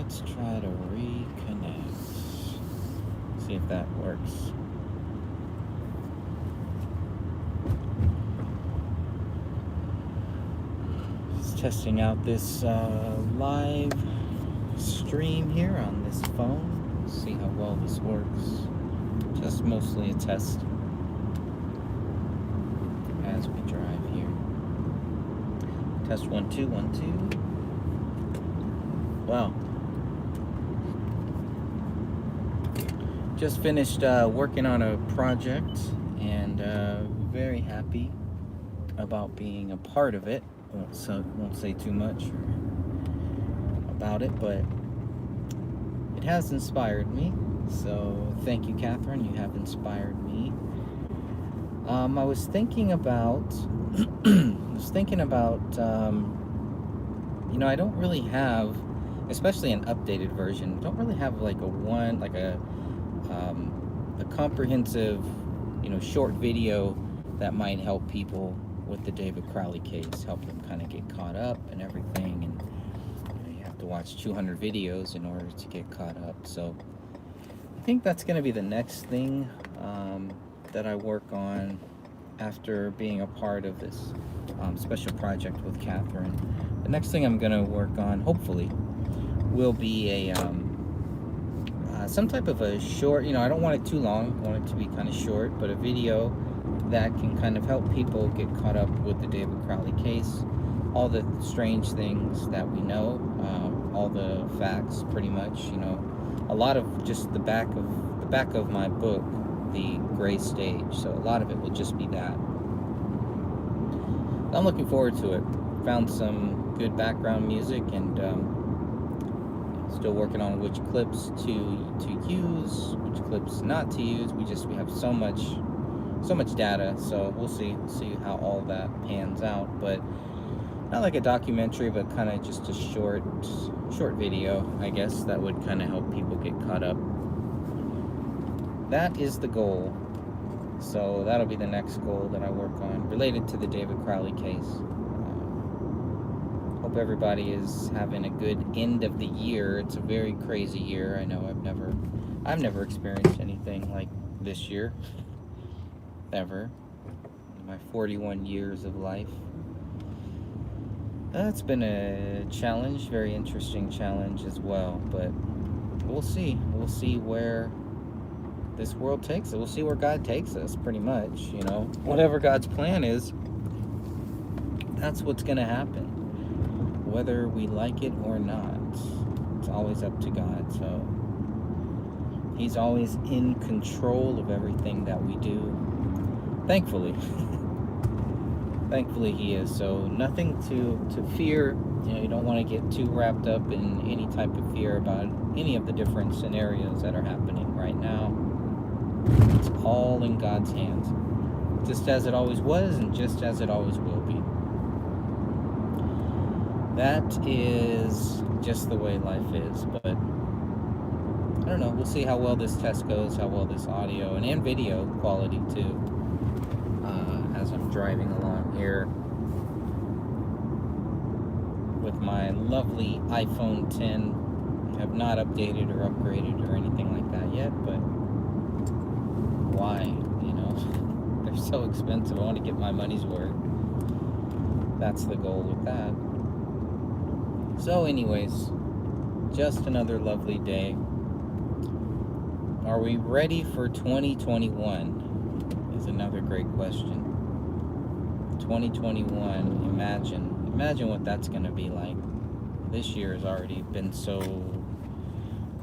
Let's try to reconnect. See if that works. Just testing out this live stream here on this phone. See how well this works. Just mostly a test as we drive here. Test 1 2 1 2. Wow. Just finished working on a project and very happy about being a part of it. Won't say too much about it, but it has inspired me. So thank you, Catherine. You have inspired me. I was thinking about, I don't really have, especially an updated version. Don't really have like a comprehensive, short video that might help people with the David Crowley case, help them kind of get caught up and everything. And you have to watch 200 videos in order to get caught up. So I think that's going to be the next thing that I work on after being a part of this special project with Catherine. The next thing I'm going to work on, hopefully, will be a some type of a short, I don't want it too long, I want it to be kind of short, but a video that can kind of help people get caught up with the David Crowley case, all the strange things that we know, all the facts pretty much, a lot of just the back of my book, The Gray Stage, so a lot of it will just be that. I'm looking forward to it. Found some good background music and still working on which clips to use, which clips not to use. We have so much data, so we'll see how all that pans out. But not like a documentary, but kind of just a short video, I guess, that would kind of help people get caught up. That is the goal. So that'll be the next goal that I work on related to the David Crowley case. Hope everybody is having a good end of the year. It's a very crazy year. I know I've never experienced anything like this year, ever, in my 41 years of life. That's been a challenge, very interesting challenge as well, but we'll see where this world takes us. We'll see where God takes us, pretty much, whatever God's plan is, that's what's going to happen. Whether we like it or not, it's always up to God. So He's always in control of everything that we do. Thankfully. Thankfully He is. So nothing to fear. You don't want to get too wrapped up in any type of fear about any of the different scenarios that are happening right now. It's all in God's hands. Just as it always was and just as it always will be. That is just the way life is, but I don't know. We'll see how well this test goes, how well this audio and video quality too, as I'm driving along here with my lovely iPhone 10. I have not updated or upgraded or anything like that yet, but why? They're so expensive. I want to get my money's worth. That's the goal with that. So anyways, just another lovely day. Are we ready for 2021? Is another great question. 2021, imagine what that's going to be like. This year has already been so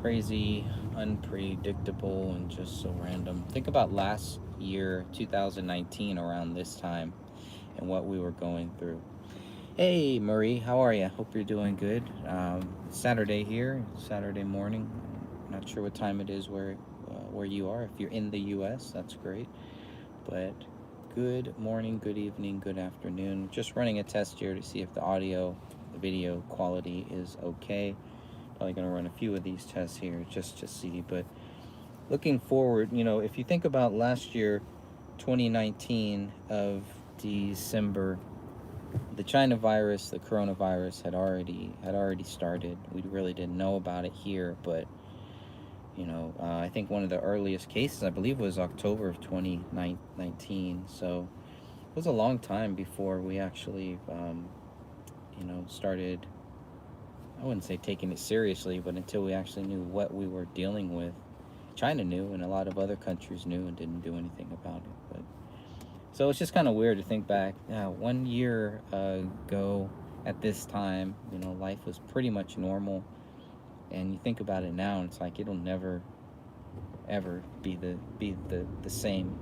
crazy, unpredictable, and just so random. Think about last year, 2019, around this time, and what we were going through. Hey Marie, how are you? Hope you're doing good. Saturday here, Saturday morning. Not sure what time it is where you are. If you're in the U.S., that's great. But good morning, good evening, good afternoon. Just running a test here to see if the audio, the video quality is okay. Probably going to run a few of these tests here just to see. But looking forward, if you think about last year, 2019 of December, the China virus, the coronavirus had already started. We really didn't know about it here, but I think one of the earliest cases, I believe, was October of 2019. So it was a long time before we actually, started. I wouldn't say taking it seriously, but until we actually knew what we were dealing with. China knew, and a lot of other countries knew and didn't do anything about it. But so it's just kind of weird to think back. 1 year ago at this time, life was pretty much normal, and you think about it now, and it's like it'll never, ever be the same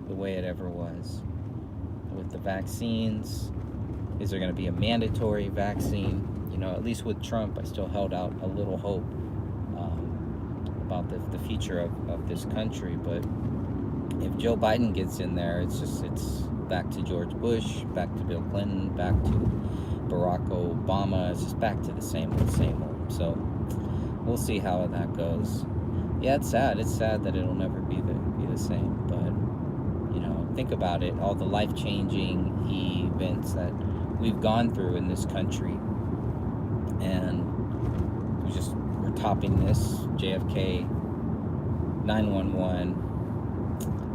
the way it ever was. With the vaccines, is there going to be a mandatory vaccine? At least with Trump, I still held out a little hope about the future of this country. But if Joe Biden gets in there, it's back to George Bush, back to Bill Clinton, back to Barack Obama. It's just back to the same old. So we'll see how that goes. Yeah, it's sad. It's sad that it'll never be the same. But think about it. All the life-changing events that we've gone through in this country, and we're topping this. JFK, 9/11.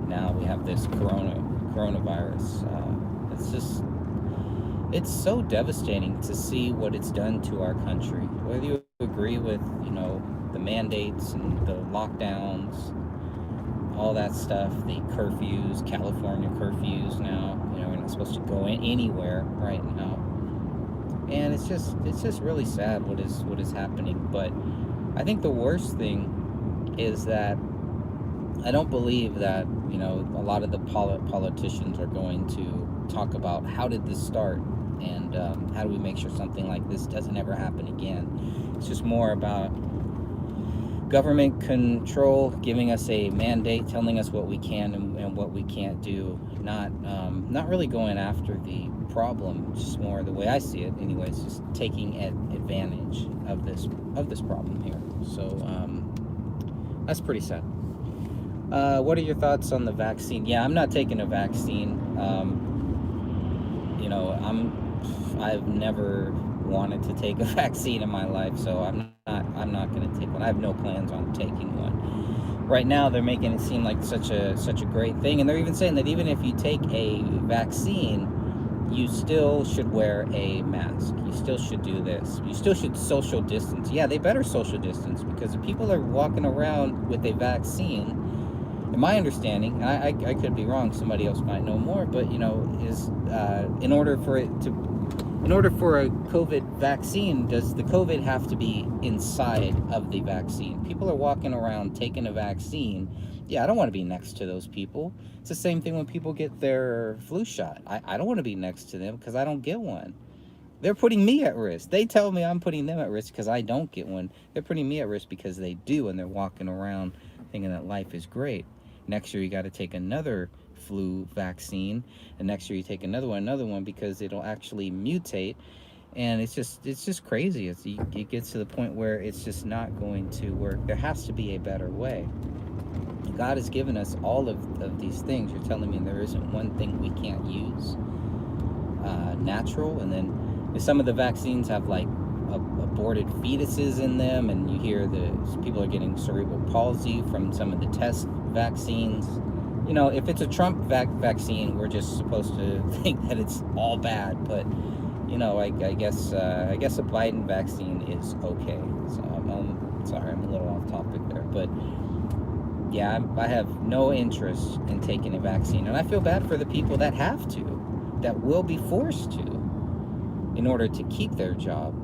Now we have this coronavirus. It's so devastating to see what it's done to our country. Whether you agree with the mandates and the lockdowns, all that stuff, the curfews, California curfews now. We're not supposed to go anywhere right now, and it's just really sad what is happening. But I think the worst thing is that I don't believe that a lot of the politicians are going to talk about how did this start, and how do we make sure something like this doesn't ever happen again. It's just more about government control, giving us a mandate, telling us what we can and what we can't do. Not really going after the problem. Just more the way I see it, anyways. Just taking advantage of this problem here. So that's pretty sad. What are your thoughts on the vaccine? Yeah, I'm not taking a vaccine. I've never wanted to take a vaccine in my life, so I'm not going to take one. I have no plans on taking one. Right now, they're making it seem like such a great thing, and they're even saying that even if you take a vaccine, you still should wear a mask. You still should do this. You still should social distance. Yeah, they better social distance, because if people are walking around with a vaccine, in my understanding, I could be wrong, somebody else might know more, but is in order for a COVID vaccine, does the COVID have to be inside of the vaccine? People are walking around taking a vaccine. Yeah, I don't want to be next to those people. It's the same thing when people get their flu shot. I don't want to be next to them because I don't get one. They're putting me at risk. They tell me I'm putting them at risk because I don't get one. They're putting me at risk because they do, and they're walking around thinking that life is great. Next year, you got to take another flu vaccine, and next year you take another one, because it'll actually mutate, and it's just crazy. It gets to the point where it's just not going to work. There has to be a better way. God has given us all of these things. You're telling me there isn't one thing we can't use natural? And then some of the vaccines have like aborted fetuses in them, and you hear people are getting cerebral palsy from some of the test vaccines. If it's a Trump vaccine, we're just supposed to think that it's all bad. But I guess a Biden vaccine is okay. So I'm sorry, I'm a little off topic there, but yeah, I have no interest in taking a vaccine, and I feel bad for the people that have to, that will be forced to, in order to keep their job,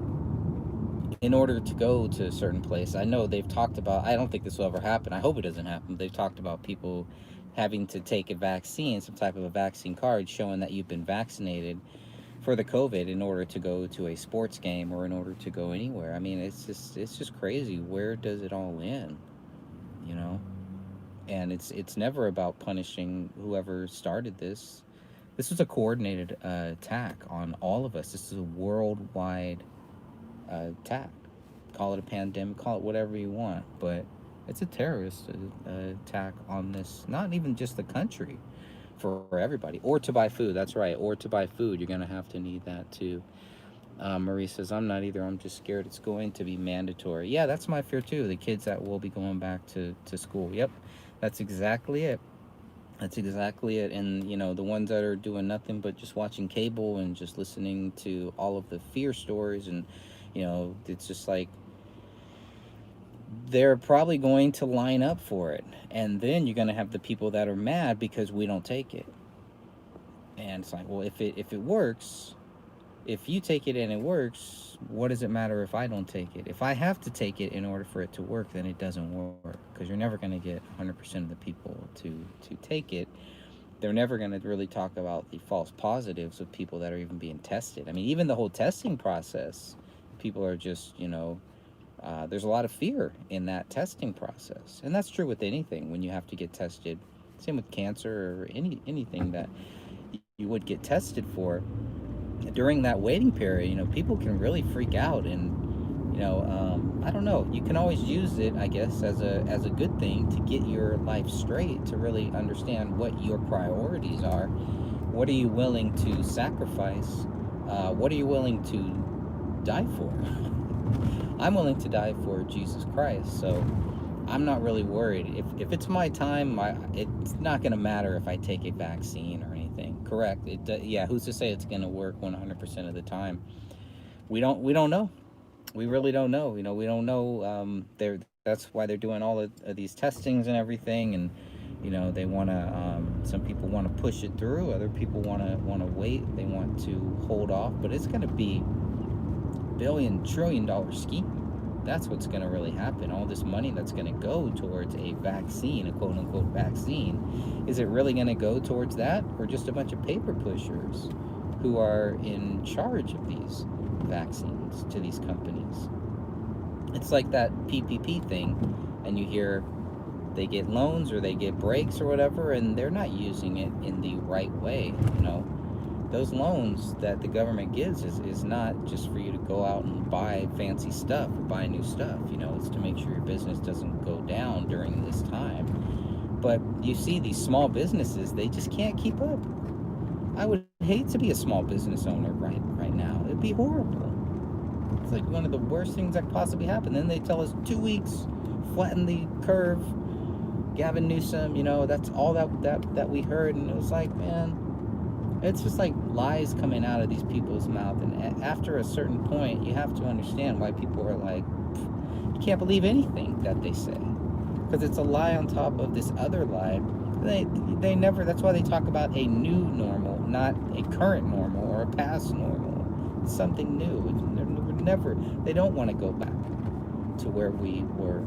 in order to go to a certain place. I know they've talked about, I don't think this will ever happen. I hope it doesn't happen. They've talked about people having to take a vaccine, some type of a vaccine card showing that you've been vaccinated for the COVID in order to go to a sports game or in order to go anywhere. I mean, it's just crazy. Where does it all end? And it's never about punishing whoever started this. This was a coordinated attack on all of us. This is a worldwide attack. Call it a pandemic, call it whatever you want, but it's a terrorist attack on this, not even just the country, for everybody, or to buy food. That's right, or to buy food. You're going to have to need that too. Marie says, I'm not either. I'm just scared it's going to be mandatory. Yeah, that's my fear too. The kids that will be going back to school. Yep, that's exactly it. That's exactly it. And, the ones that are doing nothing but just watching cable and just listening to all of the fear stories, and, it's just like they're probably going to line up for it. And then you're going to have the people that are mad because we don't take it. And it's like, well, if it works, if you take it and it works, what does it matter if I don't take it? If I have to take it in order for it to work, then it doesn't work, because you're never going to get 100% of the people to take it. They're never going to really talk about the false positives of people that are even being tested. I mean, even the whole testing process, people are just, there's a lot of fear in that testing process. And that's true with anything when you have to get tested. Same with cancer or anything that you would get tested for. During that waiting period, people can really freak out, and I don't know. You can always use it, I guess, as a good thing to get your life straight, to really understand what your priorities are. What are you willing to sacrifice? What are you willing to die for? I'm willing to die for Jesus Christ, so I'm not really worried. If it's my time, it's not going to matter if I take a vaccine or anything. Correct? Yeah. Who's to say it's going to work 100% of the time? We don't know. We really don't know. We don't know. That's why they're doing all of these testings and everything, and they want to. Some people want to push it through. Other people want to wait. They want to hold off. But it's going to be $1 trillion scheme. That's what's going to really happen. All this money that's going to go towards a vaccine, a quote-unquote vaccine, is it really going to go towards that, or just a bunch of paper pushers who are in charge of these vaccines to these companies? It's like that PPP thing, and you hear they get loans or they get breaks or whatever, and they're not using it in the right way. Those loans that the government gives is not just for you to go out and buy fancy stuff or buy new stuff. It's to make sure your business doesn't go down during this time. But you see these small businesses, they just can't keep up. I would hate to be a small business owner right now. It'd be horrible. It's like one of the worst things that could possibly happen. Then they tell us 2 weeks, flatten the curve. Gavin Newsom, that's all that we heard, and it was like, man, it's just like lies coming out of these people's mouth. And after a certain point, you have to understand why people are like, you can't believe anything that they say, because it's a lie on top of this other lie. They never. That's why they talk about a new normal, not a current normal or a past normal. It's something new. They don't want to go back to where we were,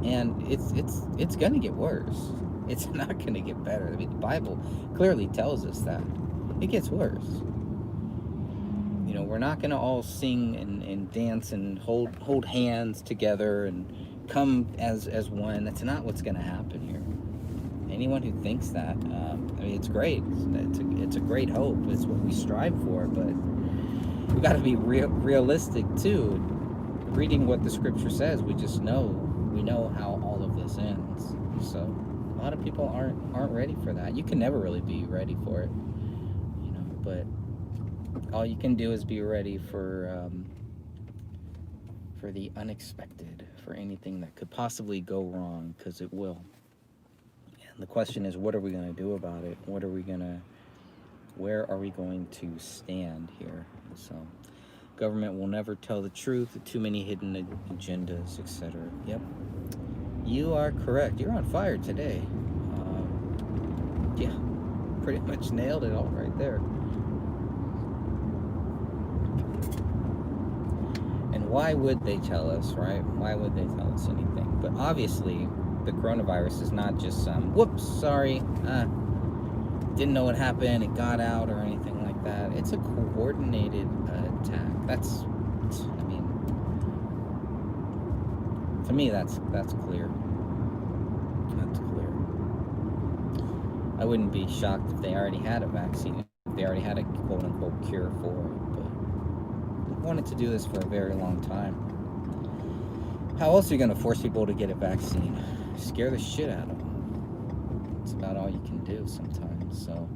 and it's gonna get worse. It's not going to get better. I mean, the Bible clearly tells us that. It gets worse. We're not going to all sing and dance and hold hands together and come as one. That's not what's going to happen here. Anyone who thinks that, it's great. It's a great hope. It's what we strive for, but we got to be realistic too. Reading what the Scripture says, we know how all of this ends. So a lot of people aren't ready for that. You can never really be ready for it, but all you can do is be ready for the unexpected, for anything that could possibly go wrong, because it will. And the question is, what are we going to do about it? Where are we going to stand here? So government will never tell the truth, too many hidden agendas, etc. Yep. You are correct. You're on fire today. Yeah, pretty much nailed it all right there. And why would they tell us, right? Why would they tell us anything? But obviously, the coronavirus is not just some, whoops, sorry, didn't know what happened, it got out or anything like that. It's a coordinated attack. To me, that's clear. That's clear. I wouldn't be shocked if they already had a vaccine, if they already had a quote-unquote cure for it, but they wanted to do this for a very long time. How else are you going to force people to get a vaccine? Scare the shit out of them. So about all you can do sometimes. So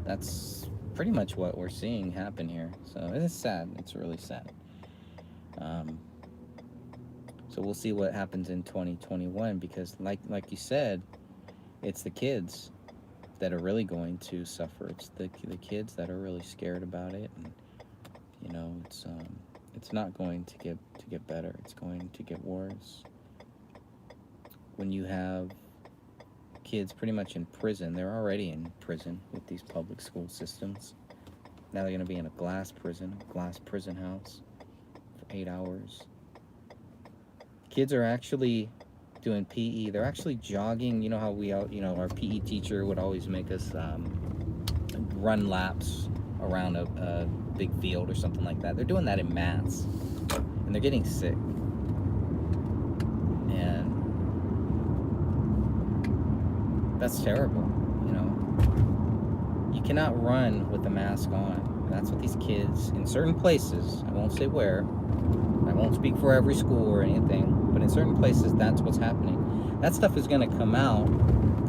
that's pretty much what we're seeing happen here. So it's sad. It's really sad. Um, so we'll see what happens in 2021, because like you said, it's the kids that are really going to suffer. It's the kids that are really scared about it, and it's not going to get better. It's going to get worse. When you have kids pretty much in prison, they're already in prison with these public school systems. Now they're going to be in a glass prison house for 8 hours. Kids are actually doing PE. They're actually jogging. You know how our PE teacher would always make us run laps around a big field or something like that. They're doing that in mass, and they're getting sick. And that's terrible. You cannot run with a mask on. That's what these kids in certain places, I won't say where, I won't speak for every school or anything, but in certain places, that's what's happening. That stuff is going to come out,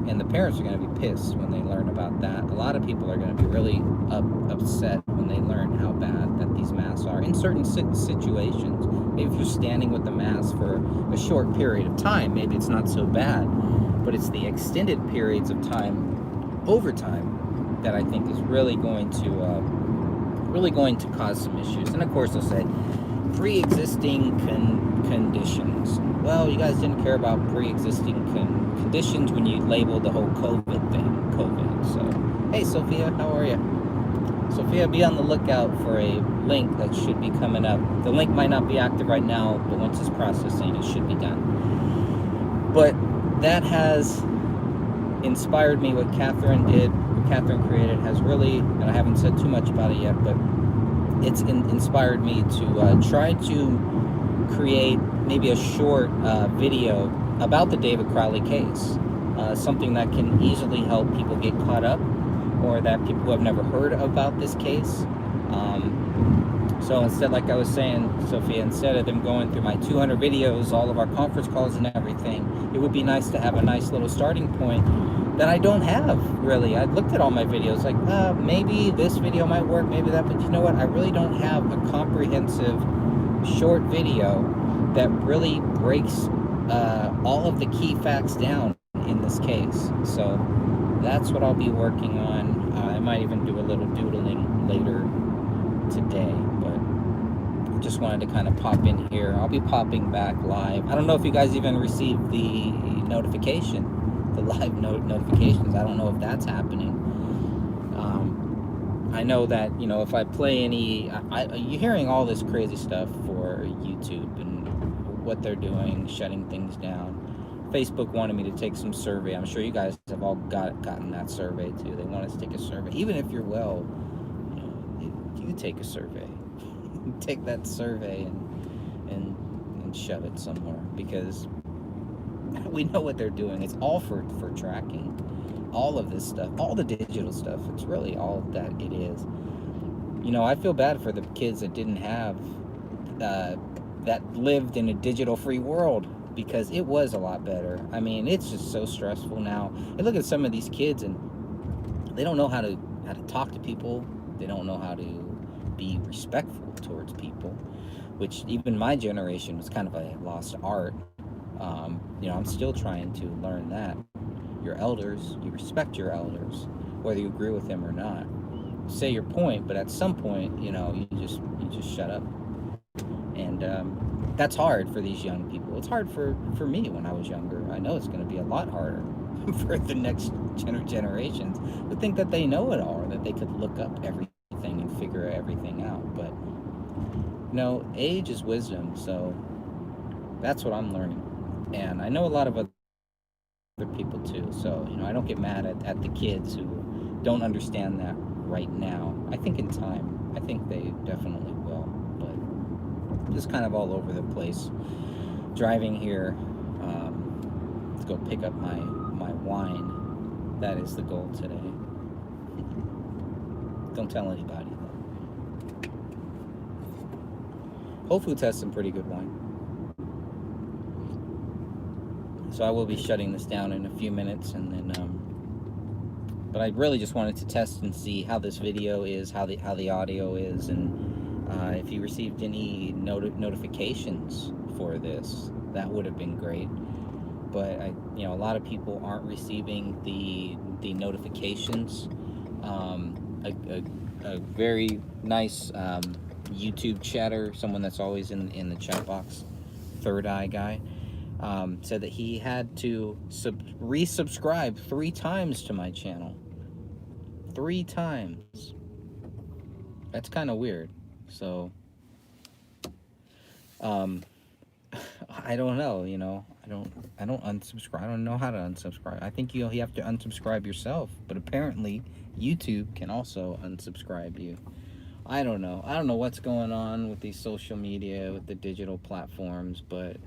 and the parents are going to be pissed when they learn about that. A lot of people are going to be really upset when they learn how bad that these masks are in certain situations. Maybe if you're standing with the mask for a short period of time, maybe it's not so bad, but it's the extended periods of time, over time, that I think is really going to cause some issues. And of course, they'll say pre-existing conditions. Well, you guys didn't care about pre-existing conditions when you labeled the whole COVID thing COVID. So, hey, Sophia, how are you? Sophia, be on the lookout for a link that should be coming up. The link might not be active right now, but once it's processing, it should be done. But that has inspired me. What Catherine did, what Catherine created, has really, and I haven't said too much about it yet, but it's inspired me to try to create maybe a short video about the David Crowley case, something that can easily help people get caught up, or that people who have never heard about this case. So instead, like I was saying, Sophia, instead of them going through my 200 videos, all of our conference calls and everything, it would be nice to have a nice little starting point that I don't have, really. I looked at all my videos, like, maybe this video might work, maybe that, but you know what? I really don't have a comprehensive short video that really breaks all of the key facts down in this case. So that's what I'll be working on. I might even do a little doodling later today, but I just wanted to kind of pop in here. I'll be popping back live. I don't know if you guys even received the notification, the live notifications. I don't know if that's happening. I know that, if I play any, you're hearing all this crazy stuff for YouTube and what they're doing, shutting things down. Facebook wanted me to take some survey. I'm sure you guys have all gotten that survey too. They want us to take a survey. Even if you're well, you take a survey. Take that survey and shove it somewhere, because we know what they're doing. It's all for tracking. All of this stuff, all the digital stuff, it's really all that it is. I feel bad for the kids that didn't have, that lived in a digital-free world, because it was a lot better. I mean, it's just so stressful now. I look at some of these kids, and they don't know how to talk to people. They don't know how to be respectful towards people, which even my generation was kind of a lost art. I'm still trying to learn that. Your elders, you respect your elders, whether you agree with them or not. Say your point, but at some point, you just shut up. And that's hard for these young people. It's hard for me when I was younger. I know it's going to be a lot harder for the next generations who think that they know it all, or that they could look up everything and figure everything out. But age is wisdom, so that's what I'm learning. And I know a lot of other people too, so I don't get mad at the kids who don't understand that right now. I think in time, I think they definitely will, but just kind of all over the place. Driving here to go pick up my wine. That is the goal today. Don't tell anybody though. Whole Foods has some pretty good wine. So I will be shutting this down in a few minutes, and then But I really just wanted to test and see how this video is, how the audio is, and if you received any notifications for this, that would have been great. But a lot of people aren't receiving the notifications. A very nice YouTube chatter, someone that's always in the chat box, Third Eye Guy, said that he had to resubscribe 3 times to my channel. 3 times. That's kind of weird. So, I don't know. I don't unsubscribe. I don't know how to unsubscribe. I think you have to unsubscribe yourself, but apparently YouTube can also unsubscribe you. I don't know. I don't know what's going on with these social media, with the digital platforms, but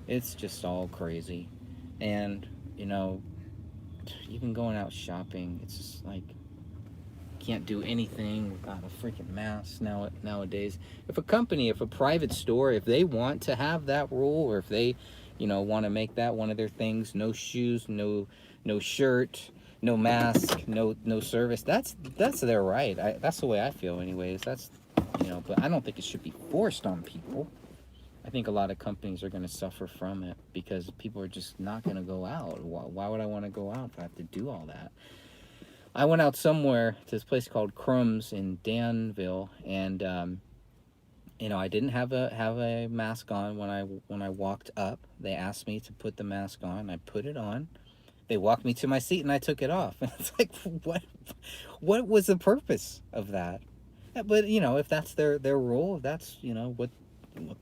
it's just all crazy. And, even going out shopping, it's just like, can't do anything without a freaking mask nowadays. If a private store, if they want to have that rule, or if they, want to make that one of their things, no shoes, no shirt, no mask, no service, that's their right. That's the way I feel anyways. That's, but I don't think it should be forced on people. I think a lot of companies are going to suffer from it because people are just not going to go out. Why would I want to go out if I have to do all that? I went out somewhere to this place called Crumbs in Danville, and I didn't have a mask on when I walked up. They asked me to put the mask on. I put it on. They walked me to my seat, and I took it off. And it's like, what was the purpose of that? But if that's their rule, if that's what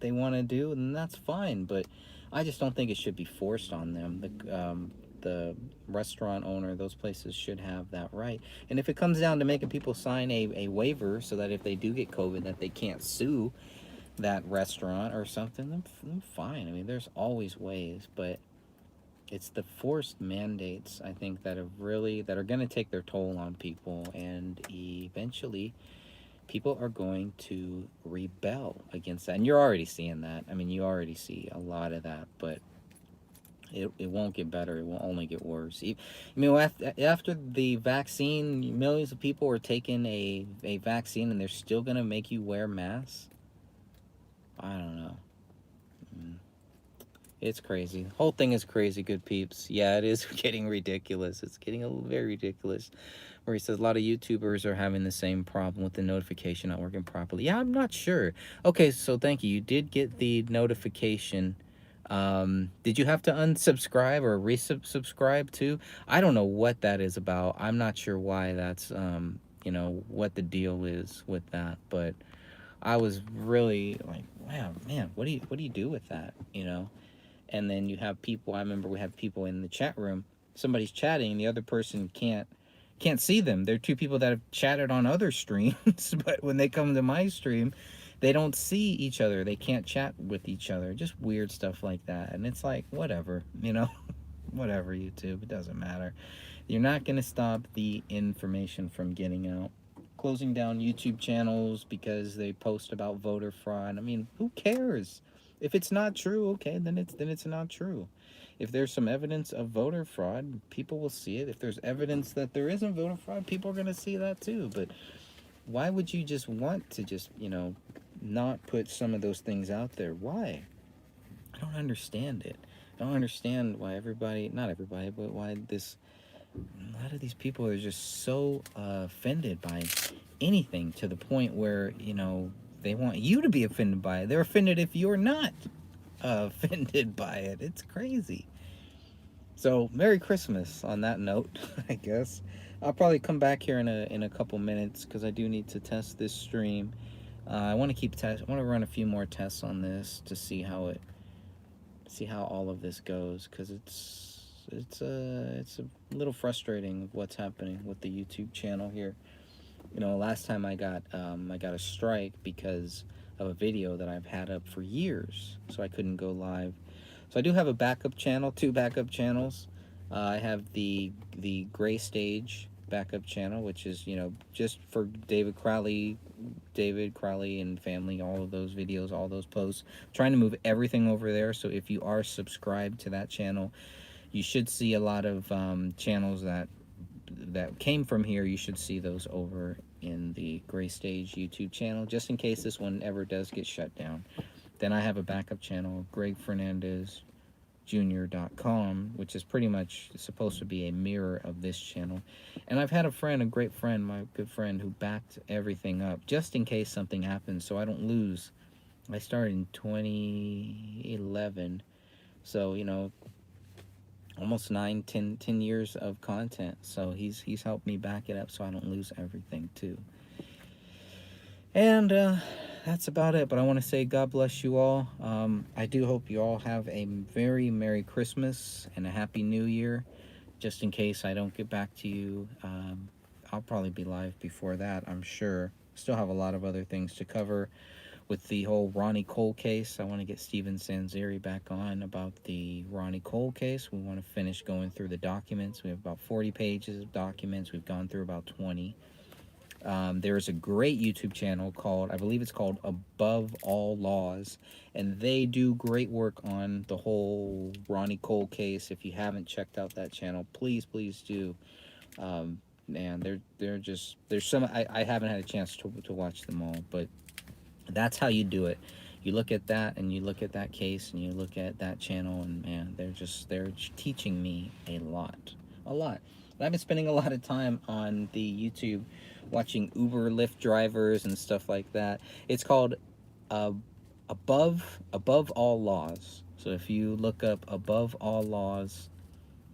they want to do, then that's fine. But I just don't think it should be forced on them. The restaurant owner, those places should have that right. And if it comes down to making people sign a waiver so that if they do get COVID, that they can't sue that restaurant or something, then fine. I mean, there's always ways, but it's the forced mandates, I think, that are going to take their toll on people, and eventually people are going to rebel against that. And you're already seeing that. I mean, you already see a lot of that, but it won't get better. It will only get worse. After the vaccine, millions of people are taking a vaccine, and they're still going to make you wear masks. I don't know. It's crazy. The whole thing is crazy, good peeps. Yeah, it is getting ridiculous. It's getting very ridiculous. Where he says a lot of YouTubers are having the same problem with the notification not working properly. Yeah, I'm not sure. Okay, so thank you. You did get the notification. Did you have to unsubscribe or resubscribe too? I don't know what that is about. I'm not sure why that's what the deal is with that, but I was really like, wow, man, what do you do with that? And then you have people, I remember we have people in the chat room, somebody's chatting and the other person can't see them. They're 2 people that have chatted on other streams, but when they come to my stream, they don't see each other. They can't chat with each other. Just weird stuff like that. And it's like, whatever, whatever, YouTube. It doesn't matter. You're not going to stop the information from getting out. Closing down YouTube channels because they post about voter fraud. I mean, who cares? If it's not true, okay, then it's not true. If there's some evidence of voter fraud, people will see it. If there's evidence that there isn't voter fraud, people are going to see that too. But why would you just want to just, not put some of those things out there? Why? I don't understand it. I don't understand why not everybody, but why a lot of these people are just so offended by anything to the point where, they want you to be offended by it. They're offended if you're not offended by it. It's crazy. So, Merry Christmas on that note, I guess. I'll probably come back here in a couple minutes because I do need to test this stream. I want to run a few more tests on this to see how all of this goes, because it's a little frustrating what's happening with the YouTube channel here. Last time I got a strike because of a video that I've had up for years, so I couldn't go live. So I do have a backup channel, 2 backup channels. I have the Gray Stage backup channel, which is just for David Crowley and family, all of those videos, all those posts. I'm trying to move everything over there, so if you are subscribed to that channel, you should see a lot of channels that that came from here, you should see those over in the Gray Stage YouTube channel, just in case this one ever does get shut down. Then I have a backup channel, GregFernandezJr.com, which is pretty much supposed to be a mirror of this channel. And I've had a great friend, my good friend, who backed everything up just in case something happens so I don't lose. I started in 2011, so almost 10 years of content. So he's helped me back it up so I don't lose everything too. And that's about it. But I want to say God bless you all. I do hope you all have a very Merry Christmas and a Happy New Year. Just in case I don't get back to you, I'll probably be live before that, I'm sure. Still have a lot of other things to cover with the whole Ronnie Cole case. I want to get Steven Sanzeri back on about the Ronnie Cole case. We want to finish going through the documents. We have about 40 pages of documents. We've gone through about 20. There's a great YouTube channel called, I believe it's called Above All Laws, and they do great work on the whole Ronnie Cole case. If you haven't checked out that channel, please do. And there's some, I haven't had a chance to watch them all, but that's how you do it. You look at that, and you look at that case, and you look at that channel, and man, they're teaching me a lot. I've been spending a lot of time on the YouTube watching Uber, Lyft drivers and stuff like that. It's called Above All Laws. So if you look up Above All Laws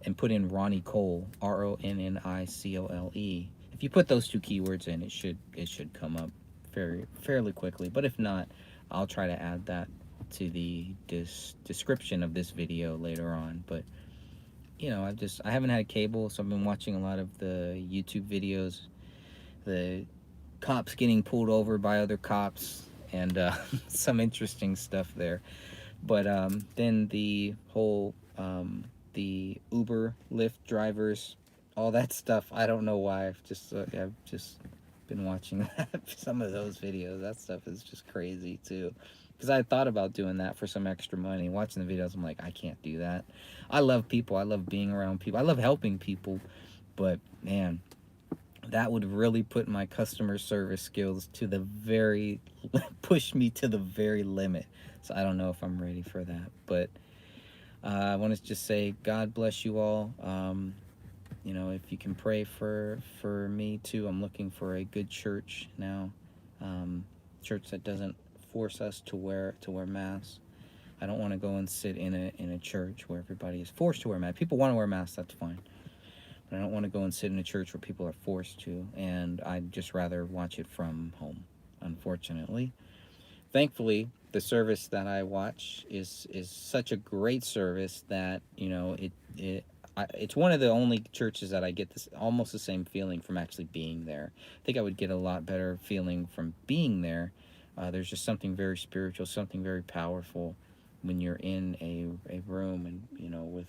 and put in Ronnie Cole, RONNICOLE, if you put those two keywords in, it should come up fairly quickly. But if not, I'll try to add that to the description of this video later on. But I haven't had cable, so I've been watching a lot of the YouTube videos, the cops getting pulled over by other cops, and some interesting stuff there. But then the whole the Uber, Lyft drivers, all that stuff, I don't know why. I've just been watching some of those videos. That stuff is just crazy too, because I thought about doing that for some extra money. Watching the videos, I'm like, I can't do that. I love people. I love being around people. I love helping people, but man, that would really put my customer service skills to the push me to the very limit. So I don't know if I'm ready for that. But I want to just say God bless you all. If you can pray for me too. I'm looking for a good church now, church that doesn't force us to wear masks. I don't want to go and sit in a church where everybody is forced to wear masks. People want to wear masks, that's fine. But I don't want to go and sit in a church where people are forced to, and I'd just rather watch it from home, unfortunately. Thankfully, the service that I watch is such a great service that it's one of the only churches that I get this almost the same feeling from actually being there. I think I would get a lot better feeling from being there. There's just something very spiritual, something very powerful when you're in a room and with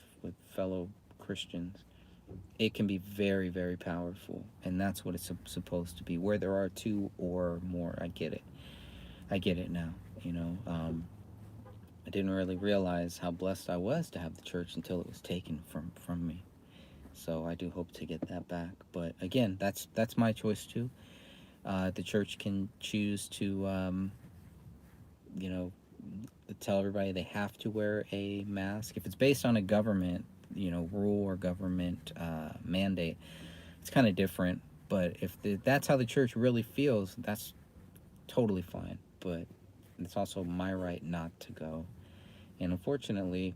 fellow Christians. It can be very, very powerful, and that's what it's supposed to be. Where there are two or more, I get it now. I didn't really realize how blessed I was to have the church until it was taken from me. So I do hope to get that back. But again, that's my choice too. The church can choose to tell everybody they have to wear a mask. If it's based on a government rule or government mandate, it's kind of different. But if that's how the church really feels, that's totally fine. But it's also my right not to go. And unfortunately,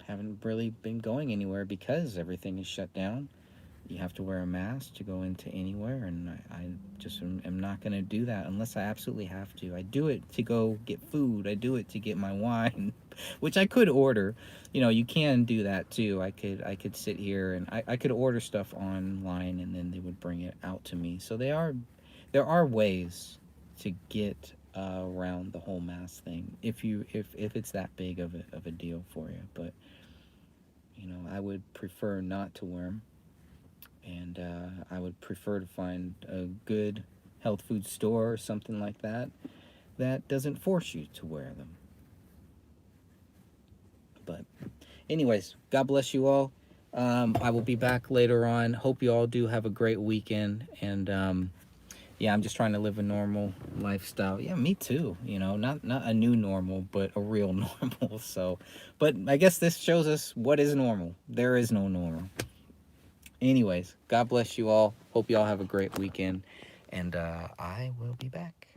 I haven't really been going anywhere because everything is shut down. You have to wear a mask to go into anywhere, and I just am not going to do that unless I absolutely have to. I do it to go get food. I do it to get my wine, which I could order. You can do that too. I could sit here and I could order stuff online, and then they would bring it out to me. So there are ways to get around the whole mask thing if it's that big of a deal for you. But I would prefer not to wear them. And I would prefer to find a good health food store or something like that doesn't force you to wear them. But anyways, God bless you all. I will be back later on. Hope you all do have a great weekend. And yeah, I'm just trying to live a normal lifestyle. Yeah, me too. You know, not a new normal, but a real normal. So, but I guess this shows us what is normal. There is no normal. Anyways, God bless you all. Hope you all have a great weekend. And I will be back.